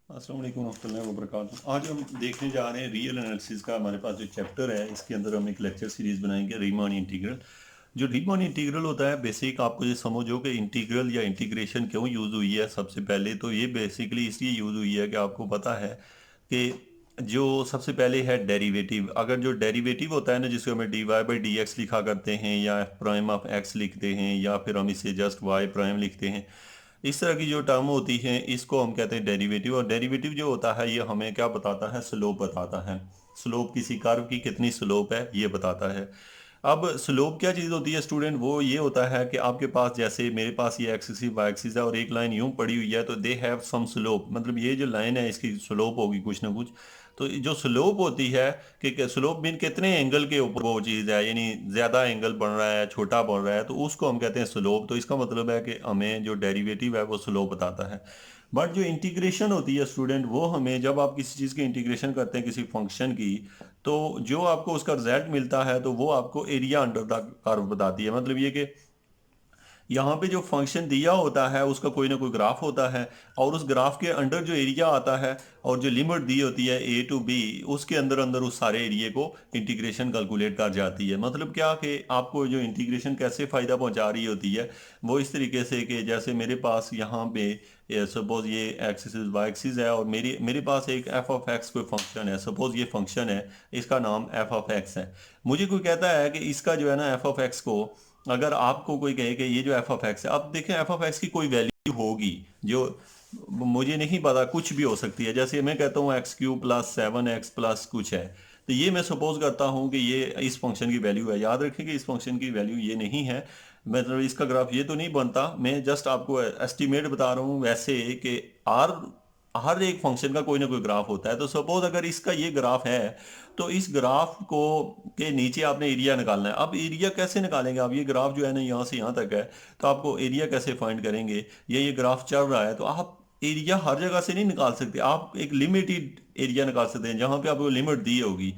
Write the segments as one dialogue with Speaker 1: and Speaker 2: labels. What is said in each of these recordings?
Speaker 1: अस्सलाम वालेकुम रहमतुल्लाहि व बरकातहू। आज हम देखने जा रहे हैं रियल एनालिसिस का। हमारे पास जो चैप्टर है इसके अंदर हम एक लेक्चर सीरीज बनाएंगे रीमान इंटीग्रल। जो रीमान इंटीग्रल होता है बेसिक आपको ये समझो कि इंटीग्रल या इंटीग्रेशन क्यों यूज़ हुई है। सबसे पहले तो ये बेसिकली इसलिए यूज़ हुई है कि आपको पता है कि जो सबसे पहले है डेरिवेटिव। अगर जो डेरिवेटिव होता है ना, जिसको हमें d y by d x लिखा करते हैं या एफ प्राइम ऑफ एक्स लिखते हैं या फिर हम इसे जस्ट वाई प्राइम लिखते हैं, इस तरह की जो टर्म होती है इसको हम कहते हैं डेरिवेटिव। और डेरिवेटिव जो होता है ये हमें क्या बताता है, स्लोप बताता है। स्लोप किसी कर्व की कितनी स्लोप है ये बताता है। अब स्लोप क्या चीज़ होती है स्टूडेंट, वो ये होता है कि आपके पास जैसे मेरे पास ये एक्सिस वाई एक्सिस है और एक लाइन यूं पड़ी हुई है, तो दे हैव सम स्लोप। मतलब ये जो लाइन है इसकी स्लोप होगी कुछ ना कुछ। तो जो स्लोप होती है कि स्लोप मीन कितने एंगल के ऊपर वो चीज़ है, यानी ज़्यादा एंगल बढ़ रहा है छोटा बढ़ रहा है, तो उसको हम कहते हैं स्लोप। तो इसका मतलब है कि हमें जो डेरिवेटिव है वो स्लोप बताता है। बट जो इंटीग्रेशन होती है स्टूडेंट, वो हमें जब आप किसी चीज़ की इंटीग्रेशन करते हैं किसी फंक्शन की, तो जो आपको उसका रिजल्ट मिलता है तो वो आपको एरिया अंडर द कर्व बताती है। मतलब ये कि यहाँ पे जो फंक्शन दिया होता है उसका कोई ना कोई ग्राफ होता है, और उस ग्राफ के अंडर जो एरिया आता है और जो लिमिट दी होती है ए टू बी, उसके अंदर अंदर उस सारे एरिया को इंटीग्रेशन कैलकुलेट कर जाती है। मतलब क्या कि आपको जो इंटीग्रेशन कैसे फ़ायदा पहुंचा रही होती है वो इस तरीके से कि जैसे मेरे पास यहाँ पे सपोज ये एक्सिस वाई एक्सिस है और मेरे पास एक एफ ऑफ एक्स कोई फंक्शन है। सपोज ये फंक्शन है, इसका नाम एफ ऑफ एक्स है। मुझे कोई कहता है कि इसका जो है ना एफ ऑफ एक्स को, अगर आपको कोई कहे कि ये जो एफ ऑफ एक्स है, अब देखें एफ ऑफ एक्स की कोई वैल्यू होगी जो मुझे नहीं पता, कुछ भी हो सकती है। जैसे मैं कहता हूँ x Q plus seven x plus कुछ है, तो ये मैं सपोज करता हूँ कि ये इस फंक्शन की वैल्यू है। याद रखें कि इस फंक्शन की वैल्यू ये नहीं है, मतलब इसका ग्राफ ये तो नहीं बनता। मैं जस्ट आपको एस्टिमेट बता रहा हूँ वैसे कि आर हर एक फंक्शन का कोई ना कोई ग्राफ होता है। तो सपोज अगर इसका ये ग्राफ है, तो इस ग्राफ को के नीचे आपने एरिया निकालना है। अब एरिया कैसे निकालेंगे आप, ये ग्राफ जो है ना यहाँ से यहाँ तक है, तो आपको एरिया कैसे फाइंड करेंगे। ये ग्राफ चल रहा है तो आप एरिया हर जगह से नहीं निकाल सकते, आप एक लिमिटेड एरिया निकाल सकते हैं जहाँ पे आपको लिमिट दी होगी।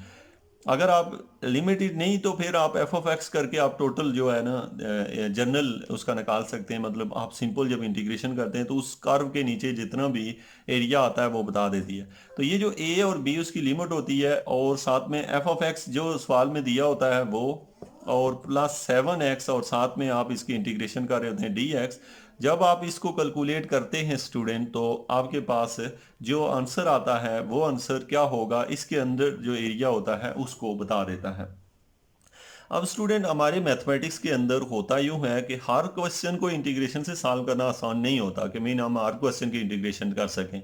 Speaker 1: अगर आप लिमिटेड नहीं तो फिर आप एफ ऑफ एक्स करके आप टोटल जो है ना जनरल उसका निकाल सकते हैं। मतलब आप सिंपल जब इंटीग्रेशन करते हैं तो उस कर्व के नीचे जितना भी एरिया आता है वो बता देती है। तो ये जो ए और बी उसकी लिमिट होती है, और साथ में एफ ऑफ एक्स जो सवाल में दिया होता है वो, और प्लस सेवन एक्स, और साथ में आप इसकी इंटीग्रेशन कर रहे होते हैं डी एक्स। जब आप इसको कैलकुलेट करते हैं स्टूडेंट, तो आपके पास जो आंसर आता है वो आंसर क्या होगा, इसके अंदर जो एरिया होता है उसको बता देता है। अब स्टूडेंट हमारे मैथमेटिक्स के अंदर होता यूं है कि हर क्वेश्चन को इंटीग्रेशन से सॉल्व करना आसान नहीं होता कि मीन हम हर क्वेश्चन की इंटीग्रेशन कर सकें।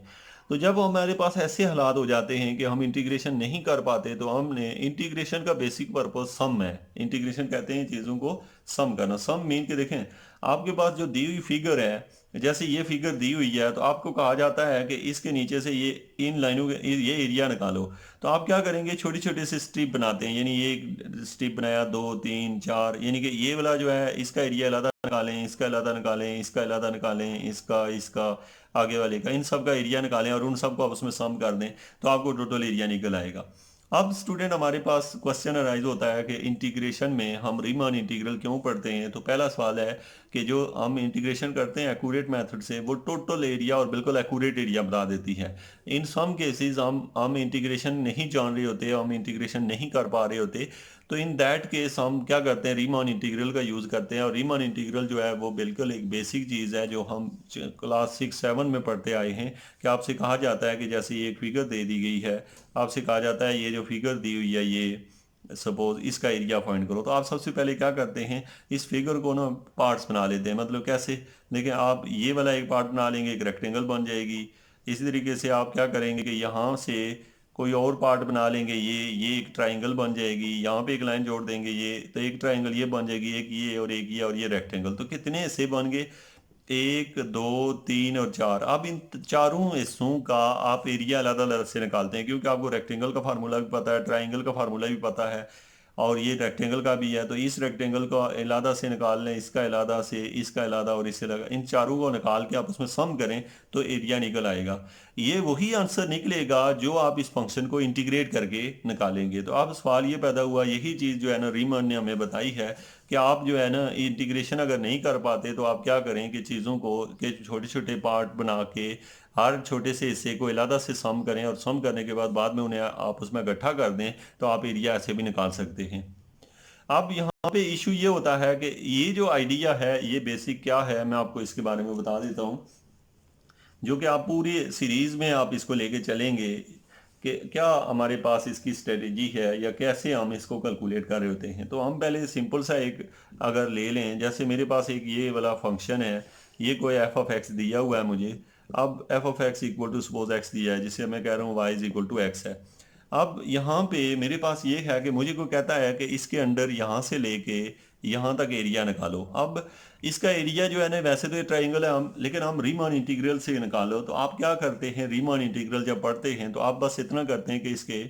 Speaker 1: तो जब हमारे पास ऐसे हालात हो जाते हैं कि हम इंटीग्रेशन नहीं कर पाते, तो हमने इंटीग्रेशन का बेसिक पर्पस सम है। इंटीग्रेशन कहते हैं चीज़ों को सम करना। सम मीन के देखें, आपके पास जो दी हुई फिगर है, जैसे ये फिगर दी हुई है, तो आपको कहा जाता है कि इसके नीचे से ये इन लाइनों के ये एरिया निकालो। तो आप क्या करेंगे, छोटी छोटी सी स्ट्रिप बनाते हैं। यानी ये एक स्ट्रिप बनाया, दो तीन चार, यानी कि ये वाला जो है इसका एरिया अलग निकालें, इसका अलग निकालें, इसका अलग निकालें, इसका इसका आगे वाले का, इन सब का एरिया निकालें और उन सब को आपस में सम कर दें, तो आपको टोटल एरिया निकल आएगा। अब स्टूडेंट हमारे पास क्वेश्चन अराइज होता है कि इंटीग्रेशन में हम रीमान इंटीग्रल क्यों पढ़ते हैं। तो पहला सवाल है कि जो हम इंटीग्रेशन करते हैं एक्यूरेट मेथड से, वो टोटल एरिया और बिल्कुल एक्यूरेट एरिया बता देती है। इन सम केसेस हम इंटीग्रेशन नहीं जान रहे होते, हम इंटीग्रेशन नहीं कर पा रहे होते, तो इन दैट केस हम क्या करते हैं, रीमान इंटीग्रल का यूज़ करते हैं। और रीमान इंटीग्रल जो है वो बिल्कुल एक बेसिक चीज़ है जो हम क्लास 6-7 में पढ़ते आए हैं। कि आपसे कहा जाता है कि जैसे ये एक फिगर दे दी गई है, आपसे कहा जाता है ये जो फिगर दी हुई है ये सपोज इसका एरिया फाइंड करो, तो आप सबसे पहले क्या करते हैं, इस फिगर को ना पार्ट्स बना लेते हैं। मतलब कैसे, देखिए आप ये वाला एक पार्ट बना लेंगे, एक रेक्टेंगल बन जाएगी। इसी तरीके से आप क्या करेंगे कि यहाँ से कोई और पार्ट बना लेंगे, ये एक ट्राइंगल बन जाएगी। यहाँ पे एक लाइन जोड़ देंगे, ये तो एक ट्राइंगल ये बन जाएगी, एक ये और एक ये और ये रेक्टेंगल। तो कितने हिस्से बन गए, एक दो तीन और चार। अब इन चारों हिस्सों का आप एरिया अलग अलग से निकालते हैं, क्योंकि आपको रेक्टेंगल का फार्मूला भी पता है, ट्राइंगल का फार्मूला भी पता है, और ये रेक्टेंगल का भी है। तो इस रेक्टेंगल को इलादा से निकाल लें, इसका इलादा से, इसका इलादा और इससे लगा, इन चारों को निकाल के आप उसमें सम करें तो एरिया निकल आएगा। ये वही आंसर निकलेगा जो आप इस फंक्शन को इंटीग्रेट करके निकालेंगे। तो अब सवाल ये पैदा हुआ, यही चीज़ जो है ना रीमान ने हमें बताई है कि आप जो है ना इंटीग्रेशन अगर नहीं कर पाते तो आप क्या करें कि चीज़ों को के छोटे छोटे पार्ट बना के हर छोटे से हिस्से को अलहदा से सम करें और सम करने के बाद में उन्हें आपस में इकट्ठा कर दें, तो आप एरिया ऐसे भी निकाल सकते हैं। अब यहाँ पे इशू ये होता है कि ये जो आइडिया है ये बेसिक क्या है, मैं आपको इसके बारे में बता देता हूँ, जो कि आप पूरी सीरीज़ में आप इसको लेके चलेंगे कि क्या हमारे पास इसकी स्ट्रेटेजी है या कैसे हम इसको कैलकुलेट कर रहे होते हैं। तो हम पहले सिंपल सा एक अगर ले लें, जैसे मेरे पास एक ये वाला फंक्शन है, ये कोई एफ ऑफ एक्स दिया हुआ है मुझे। अब f of x equal to suppose x दिया है, जिससे मैं कह रहा हूँ y is equal to x है। अब यहाँ पे मेरे पास ये है कि मुझे कोई कहता है कि इसके अंडर यहाँ से लेके यहाँ तक एरिया निकालो। अब इसका एरिया जो है ना, वैसे तो ये ट्राइंगल है हम, लेकिन हम रीमान इंटीग्रल से निकालो। तो आप क्या करते हैं, रीमान इंटीग्रल जब पढ़ते हैं तो आप बस इतना करते हैं कि इसके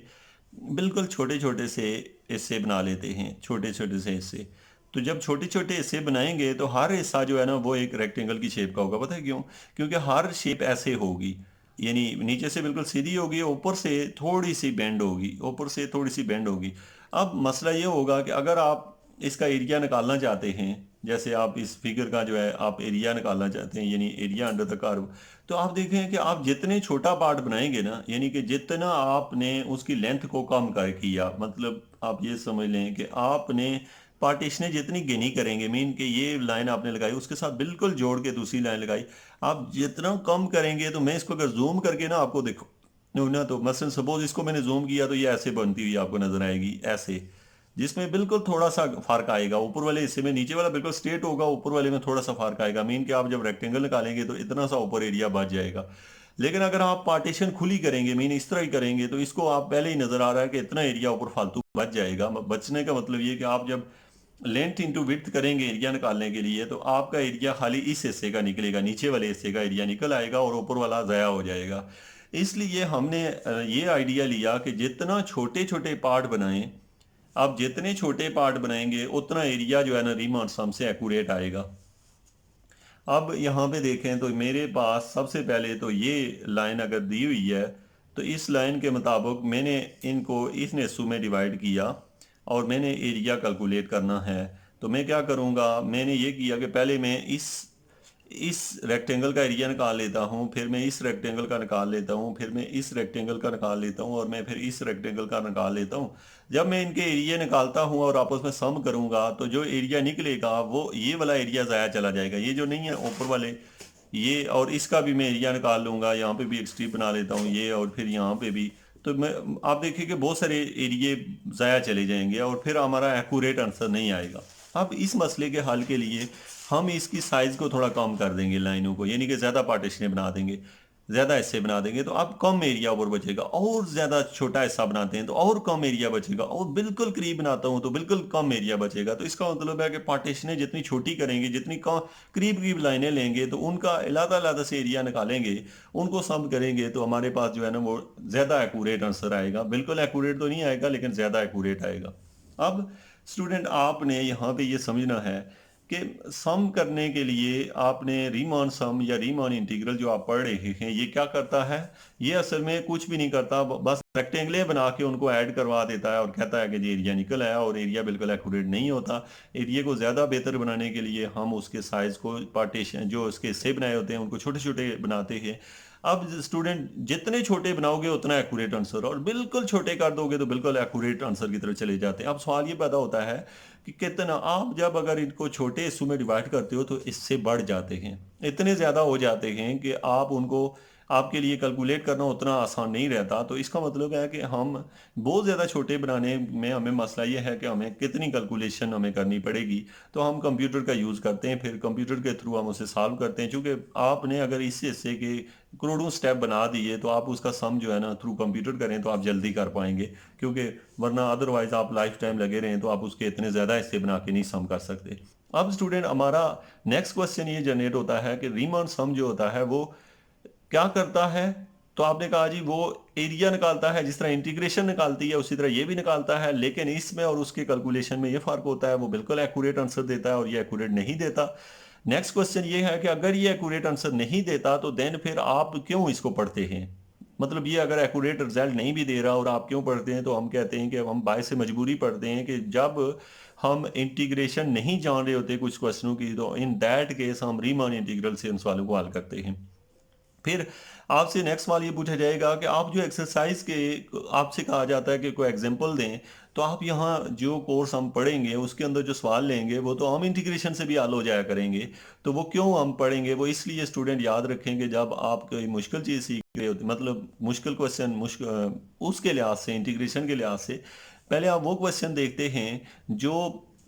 Speaker 1: बिल्कुल छोटे छोटे से हिस्से बना लेते हैं, छोटे छोटे से हिस्से। तो जब छोटे छोटे हिस्से बनाएंगे तो हर हिस्सा जो है ना वो एक रेक्टेंगल की शेप का होगा। पता है क्यों? क्योंकि हर शेप ऐसे होगी, यानी नीचे से बिल्कुल सीधी होगी, ऊपर से थोड़ी सी बेंड होगी, ऊपर से थोड़ी सी बेंड होगी। अब मसला ये होगा कि अगर आप इसका एरिया निकालना चाहते हैं, जैसे आप इस फिगर का जो है आप एरिया निकालना चाहते हैं, यानी एरिया अंडर द कर्व, तो आप देखें कि आप जितने छोटा पार्ट बनाएंगे ना, यानी कि जितना आपने उसकी लेंथ को कम कर किया, मतलब आप ये समझ लें कि आपने पार्टीशनें जितनी गिनी करेंगे, मीन कि ये लाइन आपने लगाई उसके साथ बिल्कुल जोड़ के दूसरी लाइन लगाई, आप जितना कम करेंगे, तो मैं इसको अगर जूम करके ना आपको देखो ना, तो मसलन सपोज इसको मैंने जूम किया तो ये ऐसे बनती हुई आपको नजर आएगी, ऐसे, जिसमें बिल्कुल थोड़ा सा फर्क आएगा। ऊपर वाले हिस्से में नीचे वाला बिल्कुल स्ट्रेट होगा, ऊपर वाले में थोड़ा सा फर्क आएगा। मीन कि आप जब रेक्टेंगल निकालेंगे तो इतना सा ऊपर एरिया बच जाएगा। लेकिन अगर आप पार्टीशन खुली करेंगे, मीन इस तरह ही करेंगे, तो इसको आप पहले ही नजर आ रहा है कि इतना एरिया ऊपर फालतू बच जाएगा। बचने का मतलब ये कि आप जब लेंथ इंटू विड्थ करेंगे एरिया निकालने के लिए, तो आपका एरिया खाली इस हिस्से का निकलेगा, नीचे वाले हिस्से का एरिया निकल आएगा और ऊपर वाला ज़ाया हो जाएगा। इसलिए हमने ये आइडिया लिया कि जितना छोटे छोटे पार्ट बनाएं, आप जितने छोटे पार्ट बनाएंगे उतना एरिया जो है ना रीमान सम से एक्यूरेट आएगा। अब यहाँ पे देखें तो मेरे पास सबसे पहले तो ये लाइन अगर दी हुई है, तो इस लाइन के मुताबिक मैंने इनको इस हिस्सों में डिवाइड किया और मैंने एरिया कैलकुलेट करना है। तो मैं क्या करूँगा, मैंने ये किया कि पहले मैं इस रेक्टेंगल का एरिया निकाल लेता हूँ, फिर मैं इस रेक्टेंगल का निकाल लेता हूँ, फिर मैं इस रेक्टेंगल का निकाल लेता हूँ, और मैं फिर इस रेक्टेंगल का निकाल लेता हूँ। जब मैं इनके एरिया निकालता हूँ और आपस में सम करूँगा, तो जो एरिया निकलेगा वो ये वाला एरिया ज़ाया चला जाएगा, ये जो नहीं है ऊपर वाले ये, और इसका भी मैं एरिया निकाल लूँगा। यहाँ पे भी एक स्ट्रिप बना लेता हूँ ये, और फिर यहाँ पे भी। तो मैं आप देखिए कि बहुत सारे एरिए ज़ाया चले जाएंगे और फिर हमारा एक्यूरेट आंसर नहीं आएगा। अब इस मसले के हल के लिए हम इसकी साइज़ को थोड़ा कम कर देंगे लाइनों को, यानी कि ज़्यादा पार्टीशनें बना देंगे, ज़्यादा हिस्से बना देंगे, तो अब कम एरिया ऊपर बचेगा। और ज़्यादा छोटा हिस्सा बनाते हैं तो और कम एरिया बचेगा, और बिल्कुल करीब बनाता हूँ तो बिल्कुल कम एरिया बचेगा। तो इसका मतलब है कि पार्टीशनें जितनी छोटी करेंगे, जितनी कम करीब करीब लाइनें लेंगे, तो उनका अलग अलग से एरिया निकालेंगे, उनको सम करेंगे, तो हमारे पास जो है ना वो ज़्यादा एक्यूरेट आंसर आएगा। बिल्कुल एक्यूरेट तो नहीं आएगा, लेकिन ज़्यादा एक्यूरेट आएगा। अब स्टूडेंट आपने यहाँ पे ये समझना है कि सम करने के लिए आपने रीमान सम या रीमान इंटीग्रल जो आप पढ़ रहे हैं, ये क्या करता है? ये असल में कुछ भी नहीं करता, बस रेक्टेंगले बना के उनको ऐड करवा देता है और कहता है कि ये एरिया निकल आया, और एरिया बिल्कुल एक्यूरेट नहीं होता। एरिया को ज़्यादा बेहतर बनाने के लिए हम उसके साइज़ को, पार्टीशन जो उसके हिस्से बनाए होते हैं उनको छोटे छोटे बनाते हैं। अब स्टूडेंट जितने छोटे बनाओगे उतना एक्यूरेट आंसर, और बिल्कुल छोटे कर दोगे तो बिल्कुल एक्यूरेट आंसर की तरफ चले जाते हैं। अब सवाल ये पैदा होता है कि कितना, आप जब अगर इनको छोटे हिस्सों में डिवाइड करते हो तो इससे बढ़ जाते हैं, इतने ज़्यादा हो जाते हैं कि आप उनको, आपके लिए कैलकुलेट करना उतना आसान नहीं रहता। तो इसका मतलब है कि हम बहुत ज़्यादा छोटे बनाने में हमें मसला ये है कि हमें कितनी कैलकुलेशन हमें करनी पड़ेगी। तो हम कंप्यूटर का यूज़ करते हैं, फिर कंप्यूटर के थ्रू हम उसे सॉल्व करते हैं। चूँकि आपने अगर इस हिस्से के करोड़ों स्टेप बना दिए, तो आप उसका सम जो है ना थ्रू कंप्यूटर करें तो आप जल्दी कर पाएंगे, क्योंकि वरना अदरवाइज आप लाइफ टाइम लगे रहें तो आप उसके इतने ज़्यादा हिस्से बना के नहीं सम कर सकते। अब स्टूडेंट हमारा नेक्स्ट क्वेश्चन ये जनरेट होता है कि रीमान सम जो होता है वो क्या करता है? तो आपने कहा जी वो एरिया निकालता है, जिस तरह इंटीग्रेशन निकालती है उसी तरह ये भी निकालता है, लेकिन इसमें और उसके कैलकुलेशन में ये फ़र्क होता है, वो बिल्कुल एक्यूरेट आंसर देता है और ये एक्यूरेट नहीं देता। नेक्स्ट क्वेश्चन ये है कि अगर ये एक्यूरेट आंसर नहीं देता तो देन फिर आप क्यों इसको पढ़ते हैं? मतलब ये अगर एक्यूरेट रिजल्ट नहीं भी दे रहा और आप क्यों पढ़ते हैं? तो हम कहते हैं कि हम बाय से मजबूरी पढ़ते हैं कि जब हम इंटीग्रेशन नहीं जान रहे होते कुछ क्वेश्चनों की, तो इन दैट केस हम रीमान इंटीग्रल से उन सवालों को हल करते हैं। फिर आपसे नेक्स्ट सवाल ये पूछा जाएगा कि आप जो एक्सरसाइज के आपसे कहा जाता है कि कोई एग्जांपल दें, तो आप यहाँ जो कोर्स हम पढ़ेंगे उसके अंदर जो सवाल लेंगे वो तो हम इंटीग्रेशन से भी हल हो जाया करेंगे। तो वो क्यों हम पढ़ेंगे, वो इसलिए स्टूडेंट याद रखेंगे जब आप कोई मुश्किल चीज़ सीख रहे होते, मतलब मुश्किल क्वेश्चन मुश्किल उसके लिहाज से, इंटीग्रेशन के लिहाज से पहले आप वो क्वेश्चन देखते हैं जो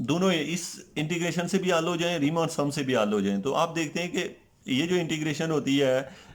Speaker 1: दोनों इस इंटीग्रेशन से भी हल हो जाएं, रीमान सम से भी हल हो जाएं। तो आप देखते हैं कि ये जो इंटीग्रेशन होती है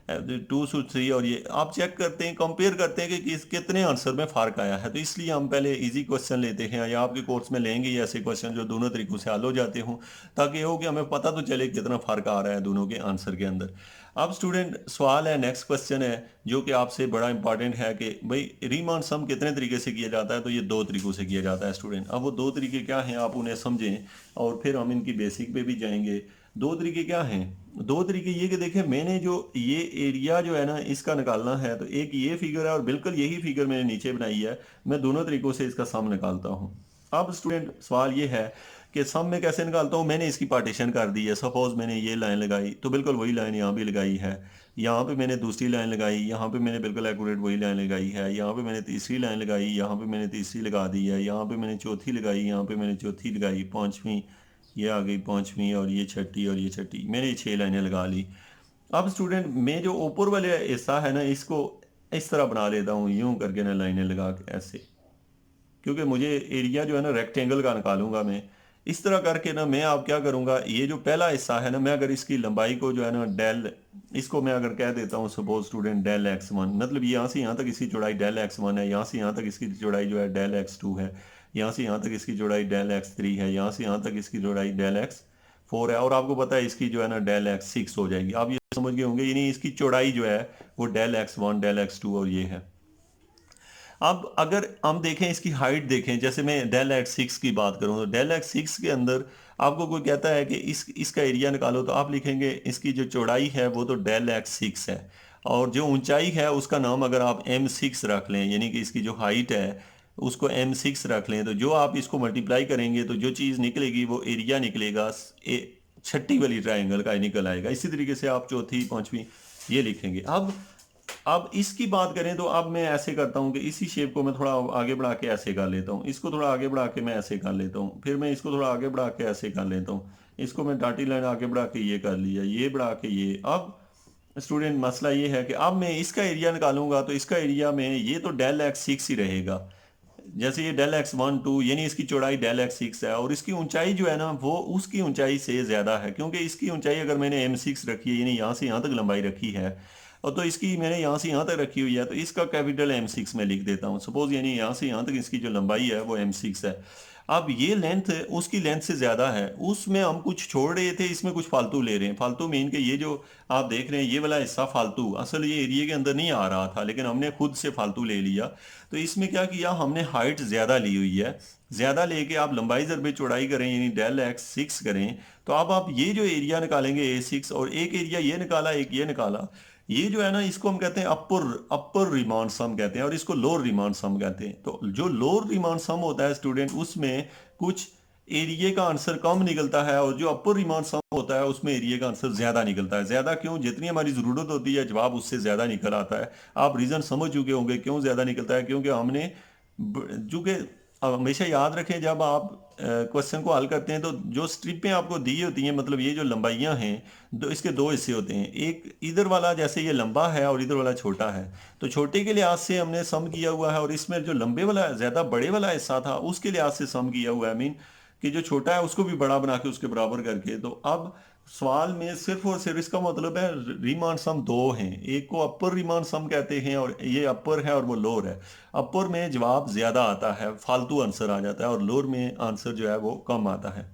Speaker 1: 2 से 3, और ये आप चेक करते हैं, कंपेयर करते हैं कि कितने आंसर में फ़र्क आया है। तो इसलिए हम पहले इजी क्वेश्चन लेते हैं, या आपके कोर्स में लेंगे ये ऐसे क्वेश्चन जो दोनों तरीक़ों से हल हो जाते हों, ताकि ये हो कि हमें पता तो चले कितना फ़र्क आ रहा है दोनों के आंसर के अंदर। अब स्टूडेंट सवाल है, नेक्स्ट क्वेश्चन है जो कि आपसे बड़ा इंपॉर्टेंट है कि भाई रीमान सम कितने तरीके से किया जाता है। तो ये 2 तरीक़ों से किया जाता है स्टूडेंट। अब वो 2 तरीके क्या हैं आप उन्हें समझें, और फिर हम इनकी बेसिक पे भी जाएंगे। 2 तरीके क्या हैं? 2 तरीके ये कि देखें, मैंने जो ये एरिया जो है ना इसका निकालना है, तो एक ये फिगर है और बिल्कुल यही फिगर मैंने नीचे बनाई है। मैं दोनों तरीकों से इसका सम निकालता हूँ। अब स्टूडेंट सवाल ये है कि सम में कैसे निकालता हूँ। मैंने इसकी पार्टीशन कर दी है। सपोज मैंने ये लाइन लगाई, तो बिल्कुल वही लाइन यहाँ भी लगाई है। यहाँ पे मैंने दूसरी लाइन लगाई, यहाँ पे मैंने बिल्कुल एक्यूरेट वही लाइन लगाई है। यहाँ पे मैंने तीसरी लाइन लगाई, यहाँ पे मैंने तीसरी लगा दी है। यहाँ पे मैंने चौथी लगाई, यहाँ पे मैंने चौथी लगाई, पाँचवीं ये आ गई, पाँचवीं, और ये छठी, और ये छठी। मैंने ये 6 लाइनें लगा ली। अब स्टूडेंट मैं जो ऊपर वाले हिस्सा है ना इसको इस तरह बना लेता हूँ, यूं करके ना लाइनें लगा के ऐसे, क्योंकि मुझे एरिया जो है ना रेक्टेंगल का निकालूंगा मैं। इस तरह करके ना मैं आप क्या करूंगा, ये जो पहला हिस्सा है ना, मैं अगर इसकी लंबाई को जो है ना डेल, इसको मैं अगर कह देता हूँ सपोज स्टूडेंट डेल x1, मतलब यहाँ से यहाँ तक इसकी चौड़ाई डेल x1 है, यहाँ से यहाँ तक इसकी चौड़ाई जो है डेल x2 है, यहाँ से यहाँ तक इसकी चौड़ाई डेल x3 है, यहाँ से यहाँ तक इसकी चौड़ाई डेल x4 है, और आपको पता है इसकी जो है ना डेल x6 हो जाएगी। आप ये समझ गए होंगे, यानी इसकी चौड़ाई जो है वो डेल x1 डेल x2 और ये है। अब अगर हम देखें इसकी हाइट देखें, जैसे मैं डेल एक्स 6 की बात करूं, तो डेल एक्स 6 के अंदर आपको कोई कहता है कि इसका एरिया निकालो, तो आप लिखेंगे इसकी जो चौड़ाई है वो तो डेल एक्स 6 है, और जो ऊंचाई है उसका नाम अगर आप m6 रख लें, यानी कि इसकी जो हाइट है उसको m6 रख लें, तो जो आप इसको मल्टीप्लाई करेंगे तो जो चीज़ निकलेगी वो एरिया निकलेगा, छठी वाली ट्राइंगल का निकल आएगा। इसी तरीके से आप चौथी पांचवी ये लिखेंगे। अब इसकी बात करें तो अब मैं ऐसे करता हूँ कि इसी शेप को मैं थोड़ा आगे बढ़ा के ऐसे कर लेता हूँ, इसको थोड़ा आगे बढ़ा के मैं ऐसे कर लेता हूँ, फिर मैं इसको थोड़ा आगे बढ़ा के ऐसे कर लेता हूँ, इसको मैं डाटी लाइन आगे बढ़ा के ये कर लिया, ये बढ़ा के ये। अब स्टूडेंट मसला ये है कि अब मैं इसका एरिया निकालूंगा, तो इसका एरिया में ये तो डेल एक्स 6 ही रहेगा, जैसे ये डेल x1 2, यानी इसकी चौड़ाई डेल x6 है, और इसकी ऊंचाई जो है ना वो उसकी ऊंचाई से ज़्यादा है, क्योंकि इसकी ऊंचाई अगर मैंने m6 रखी है, यानी यहाँ से यहाँ तक लंबाई रखी है, और तो इसकी मैंने यहाँ से यहाँ तक रखी हुई है, तो इसका कैपिटल m6 में लिख देता हूँ। सपोज यानी यहाँ से यहाँ तक इसकी जो लंबाई है वो m6 है। अब ये लेंथ उसकी लेंथ से ज़्यादा है, उसमें हम कुछ छोड़ रहे थे, इसमें कुछ फालतू ले रहे हैं। फालतू मीन के ये जो आप देख रहे हैं ये वाला हिस्सा फालतू, असल ये एरिया के अंदर नहीं आ रहा था, लेकिन हमने खुद से फालतू ले लिया। तो इसमें क्या किया, हमने हाइट ज़्यादा ली हुई है, ज़्यादा लेके आप लंबाई ज़रबे चौड़ाई करें, यानी डेल एक्स 6 करें, तो अब आप ये जो एरिया निकालेंगे a6, और एक एरिया ये निकाला एक ये निकाला, ये जो है ना इसको हम कहते हैं अपर अपर रिमांड सम कहते हैं, और इसको लोअर रिमांड सम कहते हैं। तो जो लोअर रिमांड सम होता है स्टूडेंट, उसमें कुछ एरिया का आंसर कम निकलता है, और जो अपर रिमांड सम होता है उसमें एरिया का आंसर ज्यादा निकलता है। ज्यादा क्यों? जितनी हमारी जरूरत होती है जवाब उससे ज्यादा निकल आता है। आप रीजन समझ चुके होंगे क्यों ज्यादा निकलता है, क्योंकि हमने चूंकि हमेशा याद रखें जब आप क्वेश्चन को हल करते हैं तो जो स्ट्रिपें आपको दी होती हैं, मतलब ये जो लंबाइयां हैं, इसके 2 हिस्से होते हैं, एक इधर वाला जैसे ये लंबा है और इधर वाला छोटा है, तो छोटे के लिहाज से हमने सम किया हुआ है, और इसमें जो लंबे वाला ज़्यादा बड़े वाला हिस्सा था उसके लिहाज से सम किया हुआ है, मीन कि जो छोटा है उसको भी बड़ा बना के उसके बराबर करके। तो अब सवाल में सिर्फ और सिर्फ इसका मतलब है रिमांड सम 2 हैं, एक को अपर रिमांड सम कहते हैं, और ये अपर है और वो लोअर है। अपर में जवाब ज़्यादा आता है, फालतू आंसर आ जाता है, और लोअर में आंसर जो है वो कम आता है।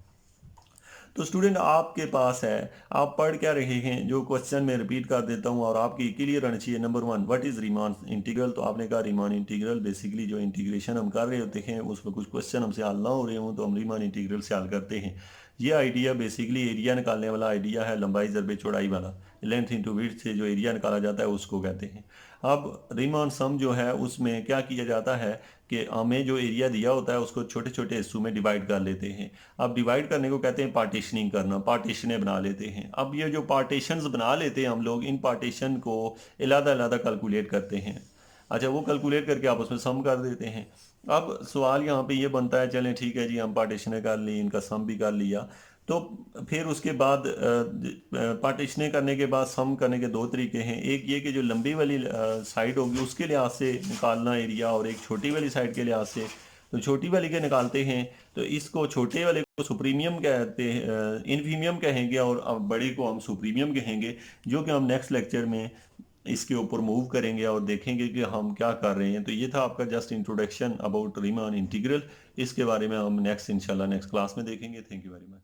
Speaker 1: तो स्टूडेंट आपके पास है, आप पढ़ क्या रहे हैं, जो क्वेश्चन मैं रिपीट कर देता हूँ और आपकी क्लियर रहना चाहिए। Number 1, what is Riemann integral? तो आपने कहा रीमान इंटीग्रल बेसिकली जो इंटीग्रेशन हम कर रहे होते हैं उसमें कुछ क्वेश्चन हमसे हल ना हो रहे हों तो हम रीमान इंटीग्रल से हल करते हैं। ये आइडिया बेसिकली एरिया निकालने वाला आइडिया है, लंबाई ज़रबे चौड़ाई वाला, लेंथ इंटू विड्थ से जो एरिया निकाला जाता है उसको कहते हैं। अब रीमान सम जो है उसमें क्या किया जाता है कि हमें जो एरिया दिया होता है उसको छोटे छोटे हिस्सों में डिवाइड कर लेते हैं। अब डिवाइड करने को कहते हैं पार्टीशनिंग करना, पार्टीशनें बना लेते हैं। अब ये जो पार्टीशंस बना लेते हैं हम लोग, इन पार्टीशन को अलग अलग कैलकुलेट करते हैं। अच्छा, वो कैलकुलेट करके आप उसमें सम कर देते हैं। अब सवाल यहाँ पे ये बनता है, चलें ठीक है जी, हम पार्टीशनें कर ली, इनका सम भी कर लिया, तो फिर उसके बाद पार्टीशनें करने के बाद सम करने के दो तरीके हैं। एक ये कि जो लंबी वाली साइड होगी उसके लिहाज से निकालना एरिया, और एक छोटी वाली साइड के लिहाज से। तो छोटी वाली के निकालते हैं तो इसको छोटे वाले को सुप्रीमियम कहते हैं, इन्फीमियम कहेंगे, और अब बड़े को हम सुप्रीमियम कहेंगे, जो कि हम नेक्स्ट लेक्चर में इसके ऊपर मूव करेंगे और देखेंगे कि हम क्या कर रहे हैं। तो ये था आपका just introduction about Riemann integral. इसके बारे में हम नेक्स्ट इंशाल्लाह नेक्स्ट क्लास में देखेंगे। Thank you very much.